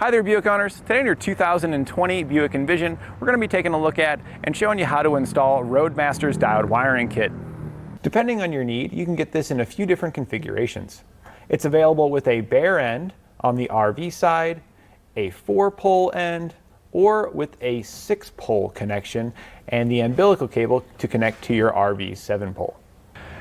Hi there, Buick owners. Today in your 2020 Buick Envision, we're going to be taking a look at and showing you how to install Roadmaster's diode wiring kit. Depending on your need, you can get this in a few different configurations. It's available with a bare end on the RV side, a 4-pole end, or with a 6-pole connection and the umbilical cable to connect to your RV 7-pole.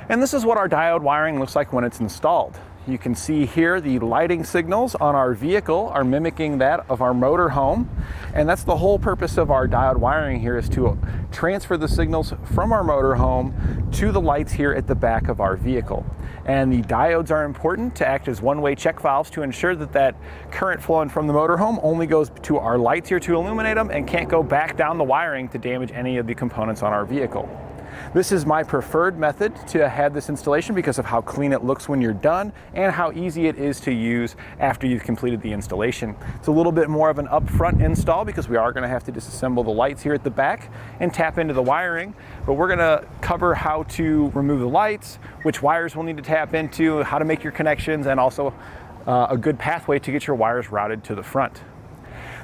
And this is what our diode wiring looks like when it's installed. You can see here the lighting signals on our vehicle are mimicking that of our motor home. And that's the whole purpose of our diode wiring here, is to transfer the signals from our motor home to the lights here at the back of our vehicle. And the diodes are important to act as one-way check valves to ensure that that current flowing from the motor home only goes to our lights here to illuminate them and can't go back down the wiring to damage any of the components on our vehicle. This is my preferred method to have this installation because of how clean it looks when you're done and how easy it is to use after you've completed the installation. It's a little bit more of an upfront install because we are going to have to disassemble the lights here at the back and tap into the wiring, but we're going to cover how to remove the lights, which wires we'll need to tap into, how to make your connections, and also a good pathway to get your wires routed to the front.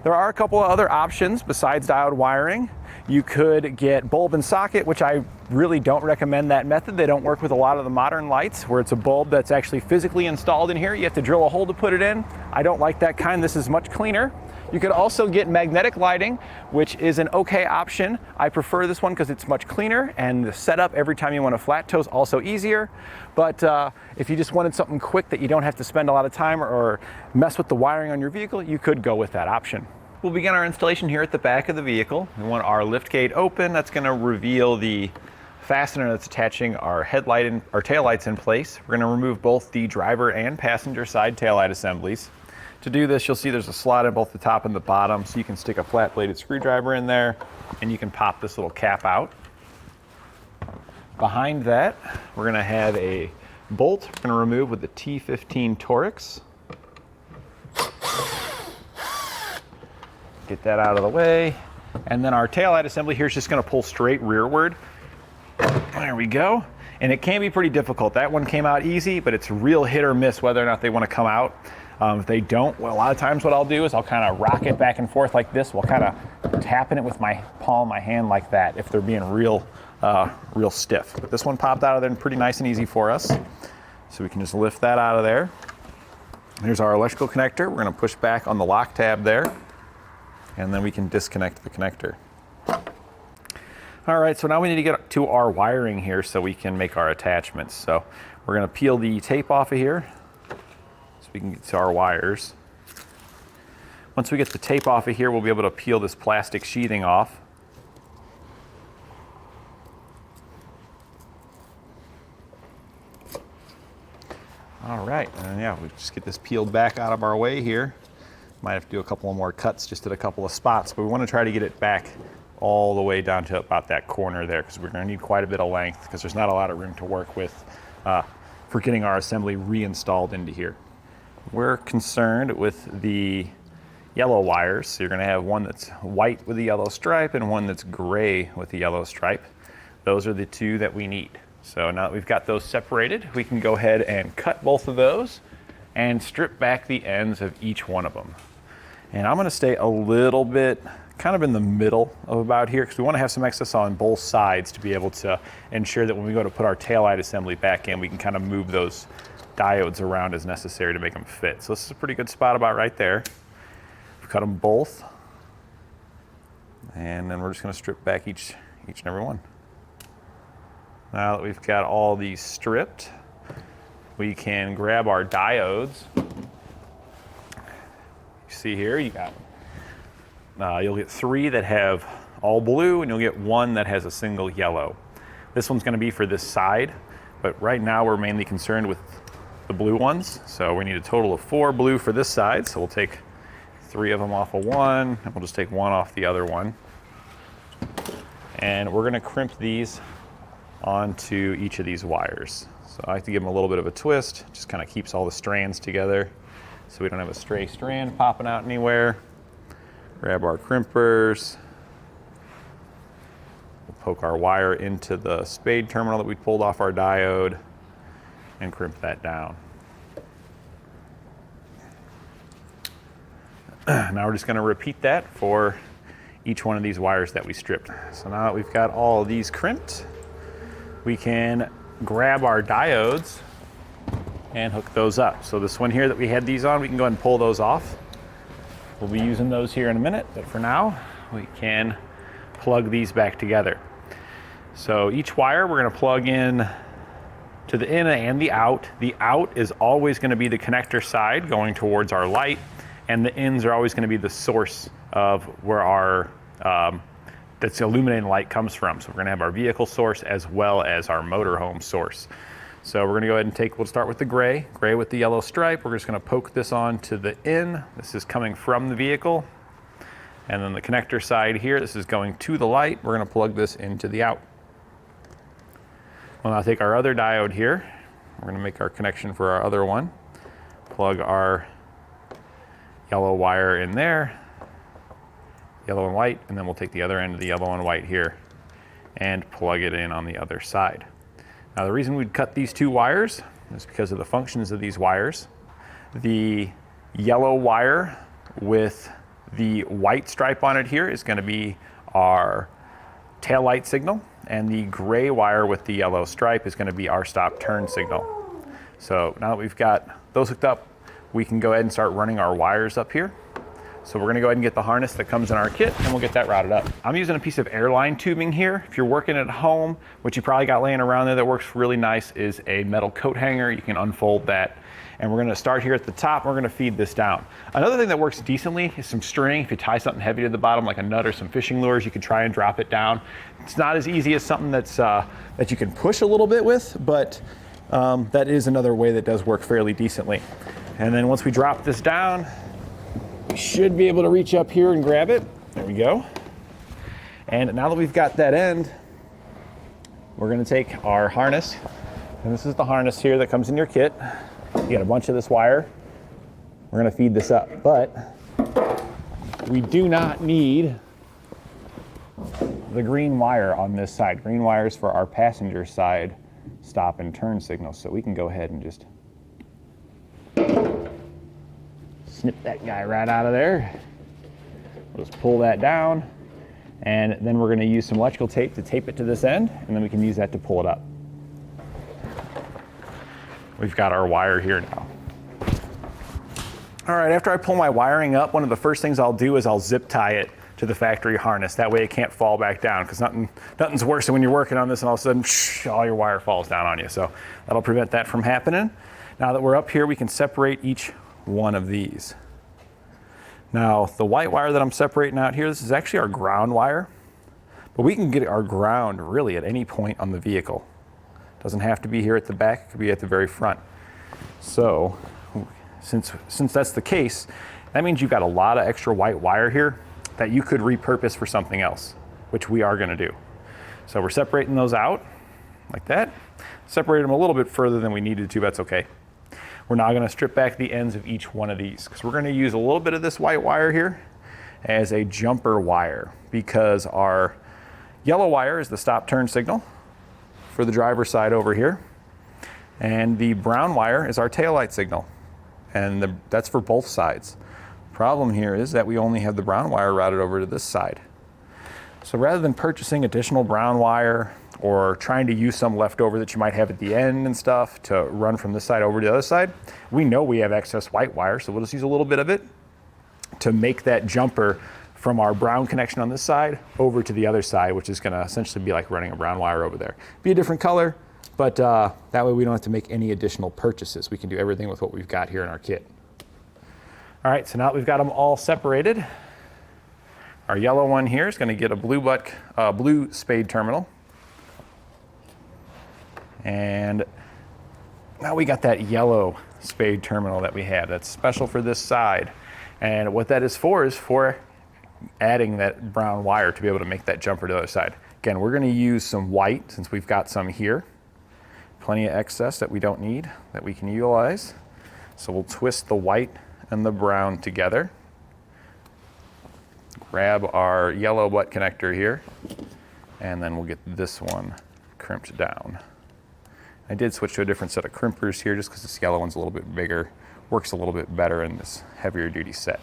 There are a couple of other options besides diode wiring. You could get bulb and socket, which I really don't recommend that method. They don't work with a lot of the modern lights where it's a bulb that's actually physically installed in here. You have to drill a hole to put it in. I don't like that kind. This is much cleaner. You could also get magnetic lighting, which is an okay option. I prefer this one because it's much cleaner, and the setup every time you want to flat toe is also easier. But if you just wanted something quick that you don't have to spend a lot of time or mess with the wiring on your vehicle, you could go with that option. We'll begin our installation here at the back of the vehicle. We want our lift gate open. That's going to reveal the fastener that's attaching our headlight and our taillights in place. We're going to remove both the driver and passenger side taillight assemblies. To do this, you'll see there's a slot in both the top and the bottom, so you can stick a flat bladed screwdriver in there and you can pop this little cap out. Behind that, we're going to have a bolt we're going to remove with the T15 Torx. Get that out of the way. And then our taillight assembly here is just going to pull straight rearward. There we go. And it can be pretty difficult. That one came out easy, but it's real hit or miss whether or not they want to come out. If they don't, well, a lot of times what I'll do is I'll kind of rock it back and forth like this while kind of tapping it with my palm of my hand like that if they're being real stiff. But this one popped out of there and pretty nice and easy for us. So we can just lift that out of there. Here's our electrical connector. We're going to push back on the lock tab there, and then we can disconnect the connector. All right, so now we need to get to our wiring here so we can make our attachments. So we're going to peel the tape off of here so we can get to our wires. Once we get the tape off of here, we'll be able to peel this plastic sheathing off. All right, and yeah, we just get this peeled back out of our way here. Might have to do a couple of more cuts just at a couple of spots, but we want to try to get it back all the way down to about that corner there, because we're going to need quite a bit of length because there's not a lot of room to work with for getting our assembly reinstalled into here. We're concerned with the yellow wires, so you're going to have one that's white with a yellow stripe and one that's gray with a yellow stripe. Those are the two that we need. So now that we've got those separated, we can go ahead and cut both of those and strip back the ends of each one of them. And I'm going to stay a little bit kind of in the middle of about here because we want to have some excess on both sides to be able to ensure that when we go to put our taillight assembly back in, we can kind of move those diodes around as necessary to make them fit. So this is a pretty good spot about right there. We've cut them both, and then we're just going to strip back each and every one. Now that we've got all these stripped, we can grab our diodes. You see here, you'll get 3 that have all blue, and you'll get 1 that has a single yellow. This one's going to be for this side, but right now we're mainly concerned with the blue ones. So we need a total of 4 blue for this side. So we'll take 3 of them off of one, and we'll just take 1 off the other one. And we're going to crimp these onto each of these wires. So I like to give them a little bit of a twist, just kind of keeps all the strands together so we don't have a stray strand popping out anywhere. Grab our crimpers. We'll poke our wire into the spade terminal that we pulled off our diode and crimp that down. Now we're just going to repeat that for each one of these wires that we stripped. So now that we've got all of these crimped, we can grab our diodes and hook those up. So this one here that we had these on, we can go ahead and pull those off. We'll be using those here in a minute, but for now, we can plug these back together. So each wire we're going to plug in to the in and the out. The out is always going to be the connector side going towards our light, and the ins are always going to be the source of where our that's illuminating light comes from. So we're going to have our vehicle source as well as our motorhome source. So we're going to go ahead and we'll start with the gray with the yellow stripe. We're just going to poke this on to the in. This is coming from the vehicle. And then the connector side here, this is going to the light. We're going to plug this into the out. We'll now take our other diode here. We're going to make our connection for our other one. Plug our yellow wire in there, yellow and white, and then we'll take the other end of the yellow and white here and plug it in on the other side. Now the reason we'd cut these two wires is because of the functions of these wires. The yellow wire with the white stripe on it here is going to be our tail light signal, and the gray wire with the yellow stripe is going to be our stop turn signal. So now that we've got those hooked up, we can go ahead and start running our wires up here. So we're going to go ahead and get the harness that comes in our kit, and we'll get that routed up. I'm using a piece of airline tubing here. If you're working at home, what you probably got laying around there that works really nice is a metal coat hanger. You can unfold that. And we're going to start here at the top. We're going to feed this down. Another thing that works decently is some string. If you tie something heavy to the bottom, like a nut or some fishing lures, you can try and drop it down. It's not as easy as something that's that you can push a little bit with, but that is another way that does work fairly decently. And then once we drop this down, we should be able to reach up here and grab it. There we go. And now that we've got that end, we're going to take our harness, and this is the harness here that comes in your kit. You got a bunch of this wire. We're going to feed this up, but we do not need the green wire on this side. Green wire is for our passenger side stop and turn signal, so we can go ahead and just snip that guy right out of there. We'll just pull that down, and then we're going to use some electrical tape to tape it to this end, and then we can use that to pull it up. We've got our wire here now. All right, after I pull my wiring up, one of the first things I'll do is I'll zip tie it to the factory harness. That way it can't fall back down, because nothing's worse than when you're working on this and all of a sudden all your wire falls down on you. So that'll prevent that from happening. Now that we're up here, we can separate each one of these. Now the white wire that I'm separating out here, this is actually our ground wire, but we can get our ground really at any point on the vehicle. Doesn't have to be here at the back, it could be at the very front. So since that's the case, that means you've got a lot of extra white wire here that you could repurpose for something else, which we are going to do. So we're separating those out like that. Separate them a little bit further than we needed to, but that's okay. We're now going to strip back the ends of each one of these, because we're going to use a little bit of this white wire here as a jumper wire, because our yellow wire is the stop turn signal for the driver's side over here, and the brown wire is our taillight signal, and that's for both sides. Problem here is that we only have the brown wire routed over to this side. So rather than purchasing additional brown wire or trying to use some leftover that you might have at the end and stuff to run from this side over to the other side, we know we have excess white wire, so we'll just use a little bit of it to make that jumper from our brown connection on this side over to the other side, which is going to essentially be like running a brown wire over there. Be a different color, but that way we don't have to make any additional purchases. We can do everything with what we've got here in our kit. All right, so now that we've got them all separated, our yellow one here is going to get a blue spade terminal. And now we got that yellow spade terminal that we had. That's special for this side. And what that is for adding that brown wire to be able to make that jumper to the other side. Again, we're going to use some white since we've got some here. Plenty of excess that we don't need that we can utilize. So we'll twist the white and the brown together. Grab our yellow butt connector here, and then we'll get this one crimped down. I did switch to a different set of crimpers here just because this yellow one's a little bit bigger, works a little bit better in this heavier duty set.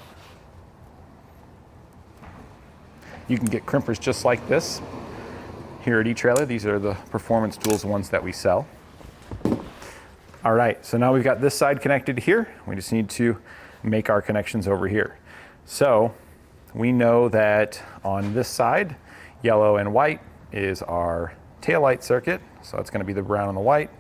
You can get crimpers just like this here at eTrailer. These are the Performance Tools ones that we sell. All right, so now we've got this side connected here. We just need to make our connections over here. So we know that on this side, yellow and white is our taillight circuit. So it's going to be the brown and the white.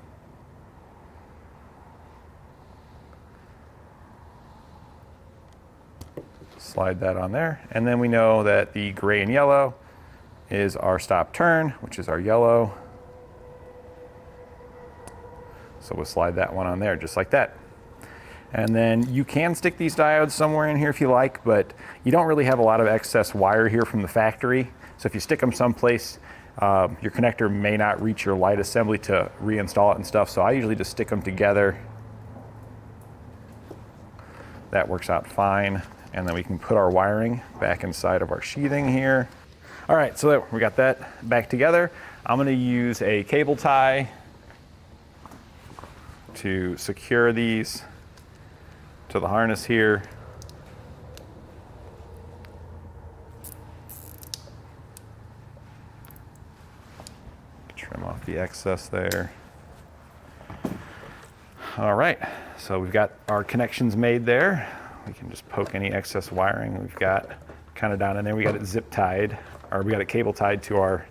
Slide that on there. And then we know that the gray and yellow is our stop turn, which is our yellow. So we'll slide that one on there just like that. And then you can stick these diodes somewhere in here if you like, but you don't really have a lot of excess wire here from the factory. So if you stick them someplace, your connector may not reach your light assembly to reinstall it and stuff. So I usually just stick them together. That works out fine. And then we can put our wiring back inside of our sheathing here. All right, so we got that back together. I'm gonna use a cable tie to secure these to the harness here. Trim off the excess there. All right, so we've got our connections made there. We can just poke any excess wiring we've got kind of down in there. We got it zip tied, or we got it cable tied to our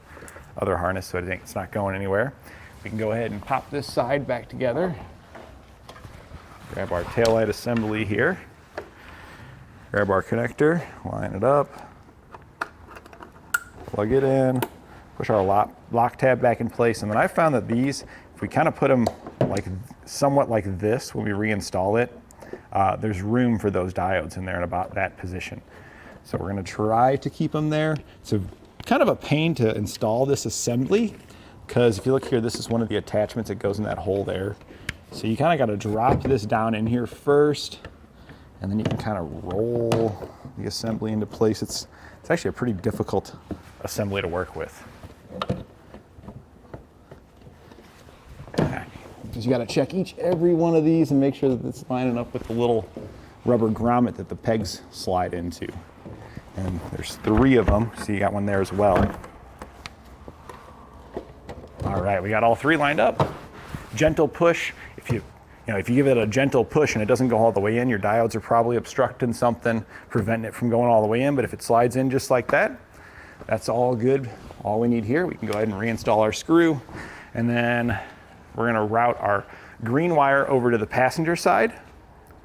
other harness so it's not going anywhere. We can go ahead and pop this side back together. Grab our taillight assembly here. Grab our connector, line it up, plug it in, push our lock tab back in place. And then I found that these, if we kind of put them like somewhat like this when we reinstall it, there's room for those diodes in there in about that position. So we're going to try to keep them there. It's kind of a pain to install this assembly because if you look here, this is one of the attachments that goes in that hole there. So you kind of got to drop this down in here first, and then you can kind of roll the assembly into place. It's actually a pretty difficult assembly to work with. Because you got to check every one of these and make sure that it's lining up with the little rubber grommet that the pegs slide into. And there's 3 of them, so you got one there as well. All right, we got all 3 lined up. Gentle push. If you give it a gentle push and it doesn't go all the way in, your diodes are probably obstructing something, preventing it from going all the way in. But if it slides in just like that, that's all good. All we need here, we can go ahead and reinstall our screw. And then we're gonna route our green wire over to the passenger side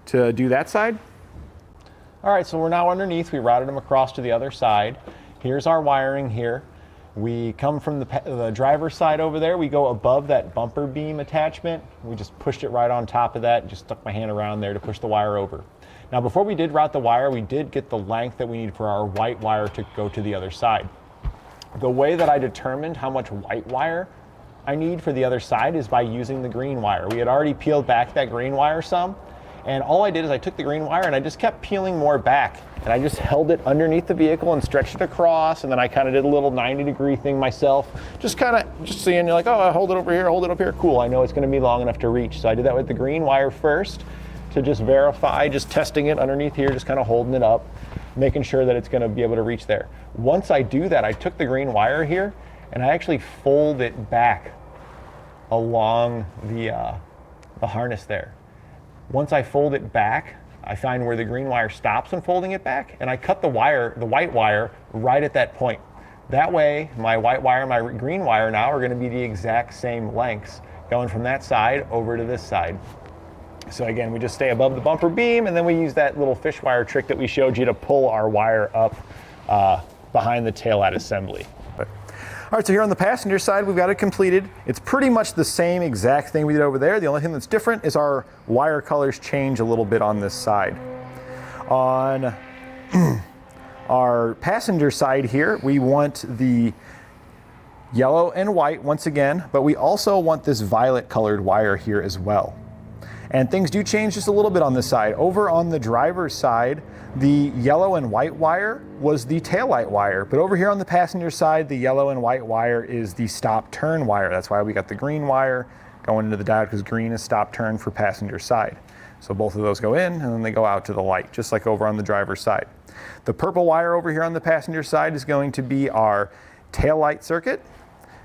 to do that side. All right, so we're now underneath. We routed them across to the other side. Here's our wiring here. We come from the driver's side over there. We go above that bumper beam attachment. We just pushed it right on top of that. Just stuck my hand around there to push the wire over. Now, before we did route the wire, we did get the length that we need for our white wire to go to the other side. The way that I determined how much white wire I need for the other side is by using the green wire. We had already peeled back that green wire some, and all I did is I took the green wire and I just kept peeling more back, and I just held it underneath the vehicle and stretched it across, and then I kind of did a little 90-degree thing myself, just seeing, you're like, oh, I hold it over here, hold it up here, cool, I know it's going to be long enough to reach. So I did that with the green wire first to just verify, just testing it underneath here, just kind of holding it up, making sure that it's going to be able to reach there. Once I do that, I took the green wire here and I actually fold it back along the harness there. Once I fold it back, I find where the green wire stops when folding it back, and I cut the white wire right at that point. That way, my white wire and my green wire now are going to be the exact same lengths, going from that side over to this side. So again, we just stay above the bumper beam, and then we use that little fish wire trick that we showed you to pull our wire up behind the taillight assembly. All right, so here on the passenger side, we've got it completed. It's pretty much the same exact thing we did over there. The only thing that's different is our wire colors change a little bit on this side. On our passenger side here, we want the yellow and white once again, but we also want this violet colored wire here as well. And things do change just a little bit on this side. Over on the driver's side, the yellow and white wire was the taillight wire, but over here on the passenger side, the yellow and white wire is the stop turn wire. That's why we got the green wire going into the diode, because green is stop turn for passenger side. So both of those go in and then they go out to the light, just like over on the driver's side. The purple wire over here on the passenger side is going to be our tail light circuit.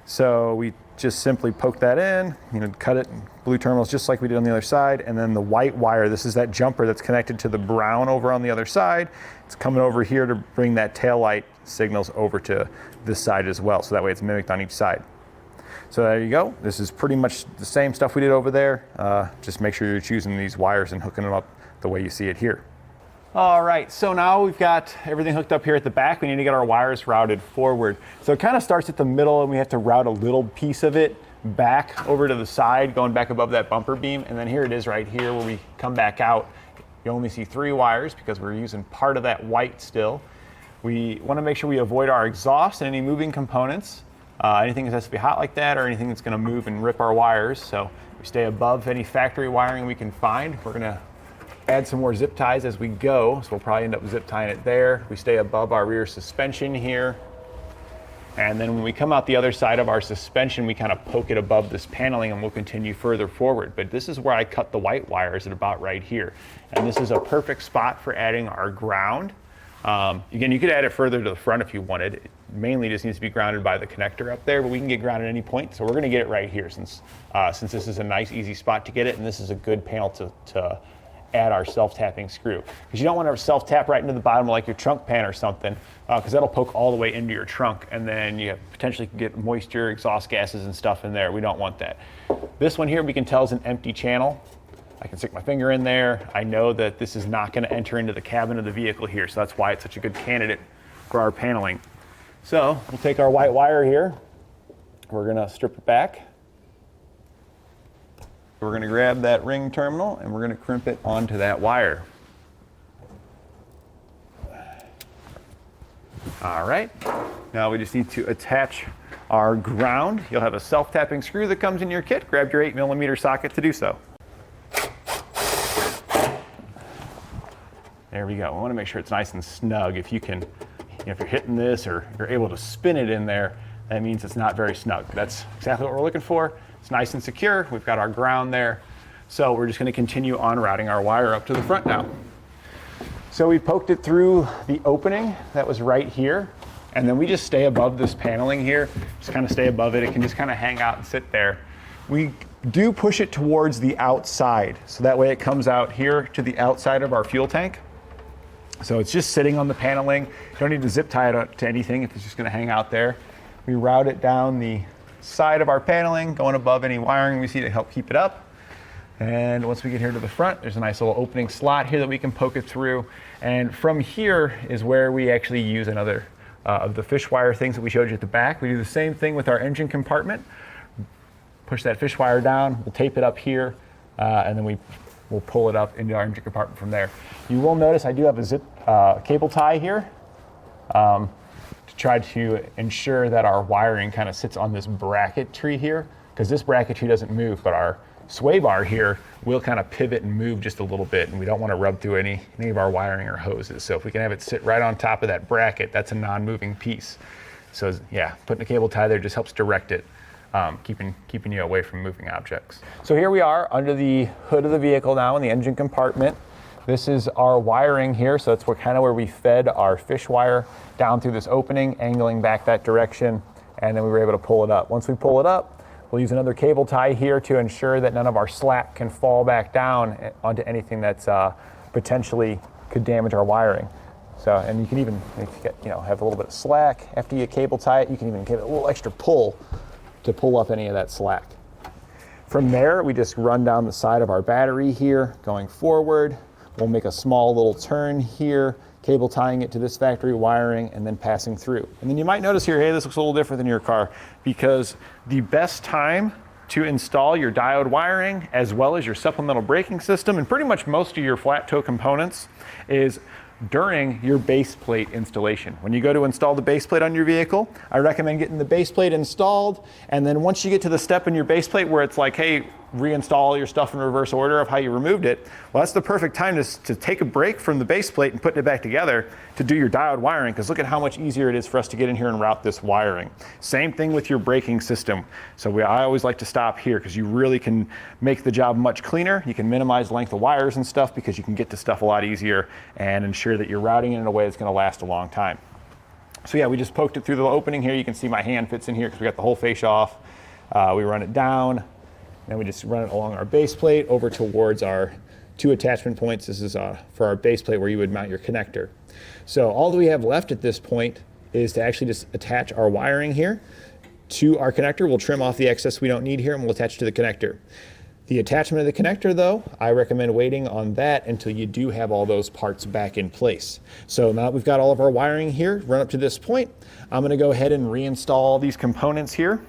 So we just simply poke that in, cut it, blue terminals just like we did on the other side. And then the white wire, this is that jumper that's connected to the brown over on the other side. It's coming over here to bring that tail light signals over to this side as well. So that way it's mimicked on each side. So there you go. This is pretty much the same stuff we did over there. Just make sure you're choosing these wires and hooking them up the way you see it here. All right, so now we've got everything hooked up here at the back. We need to get our wires routed forward. So it kind of starts at the middle and we have to route a little piece of it back over to the side, going back above that bumper beam. And then here it is right here where we come back out. You only see 3 wires because we're using part of that white still. We want to make sure we avoid our exhaust and any moving components. Anything that has to be hot like that or anything that's going to move and rip our wires. So we stay above any factory wiring we can find. We're going to add some more zip ties as we go, so we'll probably end up zip tying it there. We stay above our rear suspension here. And then when we come out the other side of our suspension, we kind of poke it above this paneling and we'll continue further forward. But this is where I cut the white wires at about right here. And this is a perfect spot for adding our ground. Again, you could add it further to the front if you wanted. It mainly just needs to be grounded by the connector up there, but we can get grounded at any point. So we're going to get it right here since this is a nice, easy spot to get it, and this is a good panel to add our self-tapping screw. Because you don't want to self-tap right into the bottom like your trunk pan or something, because that'll poke all the way into your trunk, and then you potentially can get moisture, exhaust gases and stuff in there. We don't want that. This one here we can tell is an empty channel. I can stick my finger in there. I know that this is not going to enter into the cabin of the vehicle here, so that's why it's such a good candidate for our paneling. So we'll take our white wire here. We're going to strip it back. We're going to grab that ring terminal and we're going to crimp it onto that wire. All right, now we just need to attach our ground. You'll have a self-tapping screw that comes in your kit. Grab your 8mm socket to do so. There we go. We want to make sure it's nice and snug. If you can, if you're hitting this or you're able to spin it in there, that means it's not very snug. That's exactly what we're looking for. It's nice and secure. We've got our ground there. So we're just going to continue on routing our wire up to the front now. So we poked it through the opening that was right here. And then we just stay above this paneling here. Just kind of stay above it. It can just kind of hang out and sit there. We do push it towards the outside. So that way it comes out here to the outside of our fuel tank. So it's just sitting on the paneling. You don't need to zip tie it up to anything if it's just going to hang out there. We route it down the side of our paneling, going above any wiring we see to help keep it up. And once we get here to the front, there's a nice little opening slot here that we can poke it through. And from here is where we actually use another of the fish wire things that we showed you at the back. We do the same thing with our engine compartment. Push that fish wire down, we'll tape it up here, and then we'll pull it up into our engine compartment from there. You will notice I do have a zip cable tie here to try to ensure that our wiring kind of sits on this bracket tree here, because this bracket tree doesn't move, but our sway bar here will kind of pivot and move just a little bit, and we don't want to rub through any of our wiring or hoses. So if we can have it sit right on top of that bracket, that's a non-moving piece. So yeah, putting a cable tie there just helps direct it, keeping you away from moving objects. So here we are under the hood of the vehicle now in the engine compartment. This is our wiring here, so that's kind of where we fed our fish wire down through this opening, angling back that direction, and then we were able to pull it up. Once we pull it up, we'll use another cable tie here to ensure that none of our slack can fall back down onto anything that's potentially could damage our wiring. So, and you can even, if you get, have a little bit of slack after you cable tie it, you can even give it a little extra pull to pull up any of that slack. From there, we just run down the side of our battery here, going forward. We'll make a small little turn here, cable tying it to this factory wiring, and then passing through. And then you might notice here, hey, this looks a little different than your car, because the best time to install your diode wiring, as well as your supplemental braking system, and pretty much most of your flat toe components, is during your base plate installation. When you go to install the base plate on your vehicle, I recommend getting the base plate installed, and then once you get to the step in your base plate where it's like, hey, reinstall all your stuff in reverse order of how you removed it, well, that's the perfect time to take a break from the base plate and putting it back together to do your diode wiring, because look at how much easier it is for us to get in here and route this wiring. Same thing with your braking system. So I always like to stop here because you really can make the job much cleaner. You can minimize the length of wires and stuff because you can get to stuff a lot easier and ensure that you're routing it in a way that's going to last a long time. So yeah, we just poked it through the opening here. You can see my hand fits in here because we got the whole fascia off. We run it down, then we just run it along our base plate over towards our 2 attachment points. This is for our base plate where you would mount your connector. So all that we have left at this point is to actually just attach our wiring here to our connector. We'll trim off the excess we don't need here and we'll attach to the connector. The attachment of the connector though, I recommend waiting on that until you do have all those parts back in place. So now that we've got all of our wiring here, run up to this point, I'm gonna go ahead and reinstall these components here.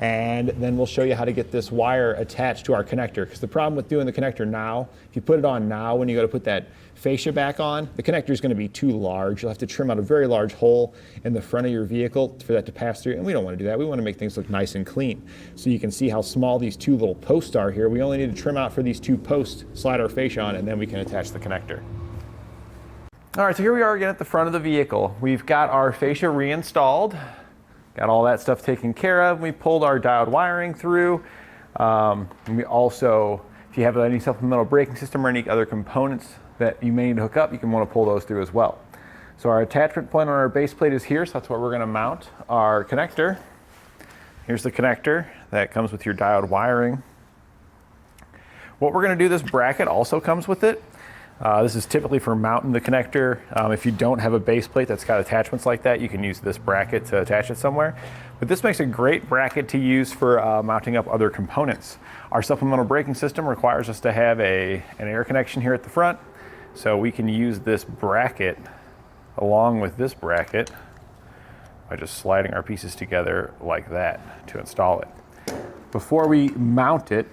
And then we'll show you how to get this wire attached to our connector. Because the problem with doing the connector now, if you put it on now when you go to put that fascia back on, the connector is going to be too large. You'll have to trim out a very large hole in the front of your vehicle for that to pass through. And we don't want to do that. We want to make things look nice and clean. So you can see how small these 2 little posts are here. We only need to trim out for these 2 posts, slide our fascia on, and then we can attach the connector. All right, so here we are again at the front of the vehicle. We've got our fascia reinstalled. Got all that stuff taken care of. We pulled our diode wiring through. And we also, if you have any supplemental braking system or any other components that you may need to hook up, you can want to pull those through as well. So our attachment point on our base plate is here, so that's where we're going to mount our connector. Here's the connector that comes with your diode wiring. What we're going to do, this bracket also comes with it. This is typically for mounting the connector. If you don't have a base plate that's got attachments like that, you can use this bracket to attach it somewhere. But this makes a great bracket to use for mounting up other components. Our supplemental braking system requires us to have an air connection here at the front. So we can use this bracket along with this bracket by just sliding our pieces together like that to install it. Before we mount it,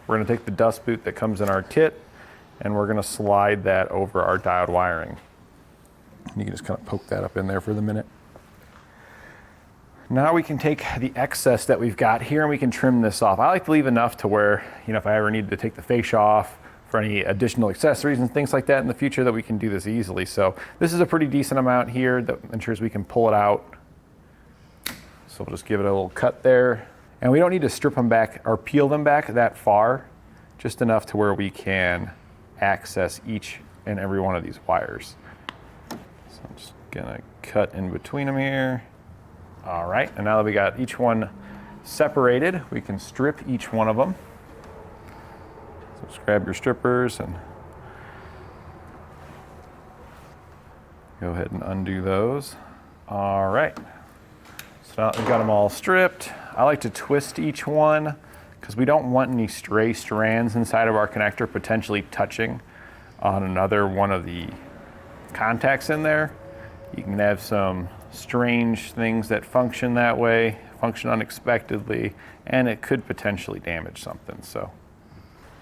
we're going to take the dust boot that comes in our kit and we're going to slide that over our diode wiring. You can just kind of poke that up in there for the minute. Now we can take the excess that we've got here and we can trim this off. I like to leave enough to where, if I ever need to take the fascia off for any additional accessories and things like that in the future, that we can do this easily. So this is a pretty decent amount here that ensures we can pull it out. So we'll just give it a little cut there. And we don't need to strip them back or peel them back that far, just enough to where we can access each and every one of these wires. So I'm just gonna cut in between them here. All right, and now that we got each one separated, we can strip each one of them. So just grab your strippers and go ahead and undo those. All right, so now that we've got them all stripped, I like to twist each one because we don't want any stray strands inside of our connector potentially touching on another one of the contacts in there. You can have some strange things that function that way, function unexpectedly, and it could potentially damage something. So,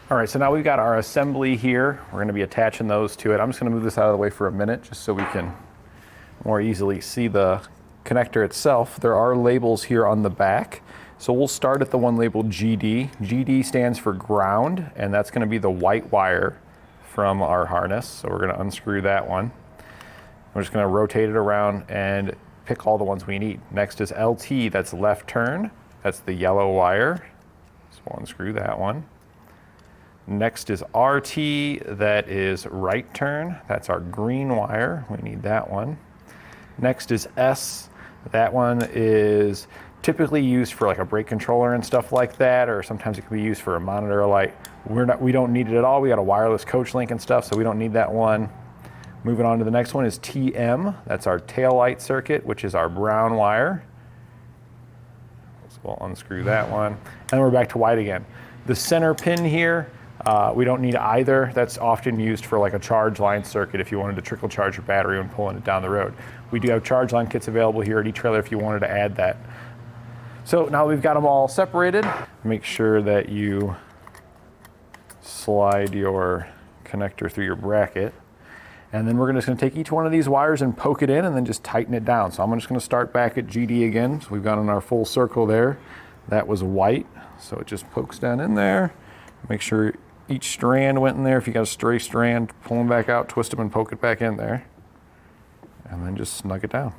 all right, so now we've got our assembly here. We're gonna be attaching those to it. I'm just gonna move this out of the way for a minute just so we can more easily see the connector itself. There are labels here on the back. So we'll start at the one labeled GD. GD stands for ground, and that's gonna be the white wire from our harness. So we're gonna unscrew that one. We're just gonna rotate it around and pick all the ones we need. Next is LT, that's left turn. That's the yellow wire. So we'll unscrew that one. Next is RT, that is right turn. That's our green wire, we need that one. Next is S, that one is typically used for like a brake controller and stuff like that, or sometimes it can be used for a monitor light. We don't need it at all. We got a wireless coach link and stuff, so we don't need that one. Moving on to the next one is TM. That's our tail light circuit, which is our brown wire. So we'll unscrew that one. And we're back to white again. The center pin here, we don't need either. That's often used for like a charge line circuit if you wanted to trickle charge your battery when pulling it down the road. We do have charge line kits available here at each trailer if you wanted to add that. So now we've got them all separated. Make sure that you slide your connector through your bracket. And then we're just gonna take each one of these wires and poke it in and then just tighten it down. So I'm just gonna start back at GD again. So we've got in our full circle there. That was white. So it just pokes down in there. Make sure each strand went in there. If you got a stray strand, pull them back out, twist them and poke it back in there. And then just snug it down.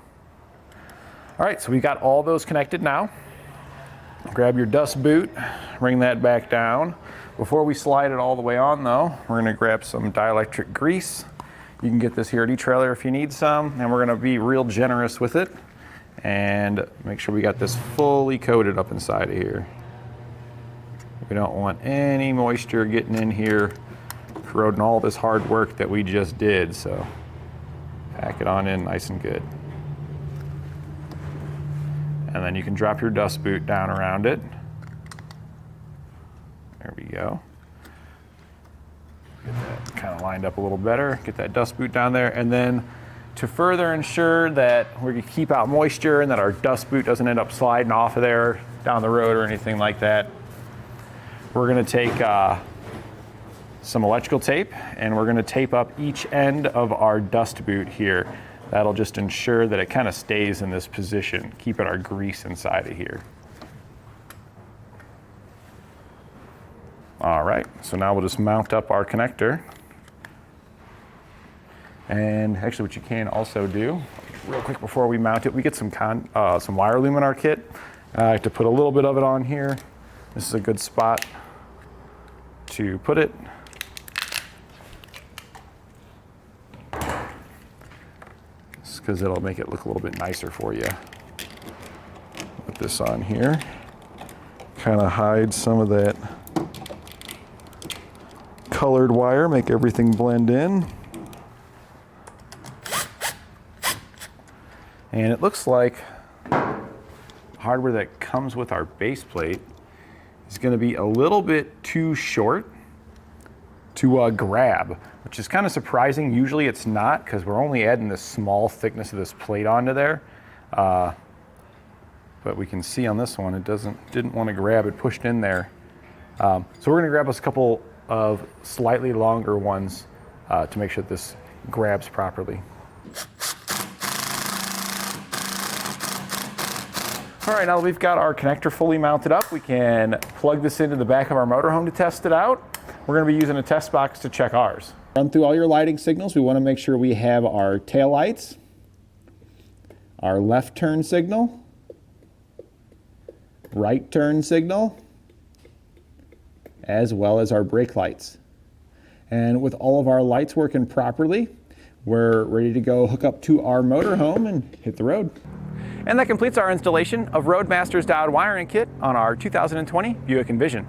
All right, so we got all those connected now. Grab your dust boot, bring that back down. Before we slide it all the way on though, we're gonna grab some dielectric grease. You can get this here at eTrailer if you need some, and we're gonna be real generous with it and make sure we got this fully coated up inside of here. We don't want any moisture getting in here, corroding all this hard work that we just did, so pack it on in nice and good. And then you can drop your dust boot down around it. There we go. Get that kind of lined up a little better. Get that dust boot down there. And then to further ensure that we can keep out moisture and that our dust boot doesn't end up sliding off of there down the road or anything like that, we're gonna take some electrical tape and we're gonna tape up each end of our dust boot here. That'll just ensure that it kind of stays in this position, keeping our grease inside of here. All right, so now we'll just mount up our connector. And actually what you can also do, real quick before we mount it, we get some wire loom in our kit. I like to put a little bit of it on here. This is a good spot to put it. Just because it'll make it look a little bit nicer for you. Put this on here. Kind of hide some of that colored wire, make everything blend in. And it looks like hardware that comes with our base plate is going to be a little bit too short to grab, which is kind of surprising. Usually it's not, because we're only adding this small thickness of this plate onto there. But we can see on this one, it didn't want to grab, it pushed in there. So we're going to grab us a couple of slightly longer ones to make sure that this grabs properly. All right, now that we've got our connector fully mounted up, we can plug this into the back of our motorhome to test it out. We're going to be using a test box to check ours. Run through all your lighting signals. We want to make sure we have our tail lights, our left turn signal, right turn signal, as well as our brake lights. And with all of our lights working properly, we're ready to go hook up to our motorhome and hit the road. And that completes our installation of Roadmaster's diode wiring kit on our 2020 Buick Envision.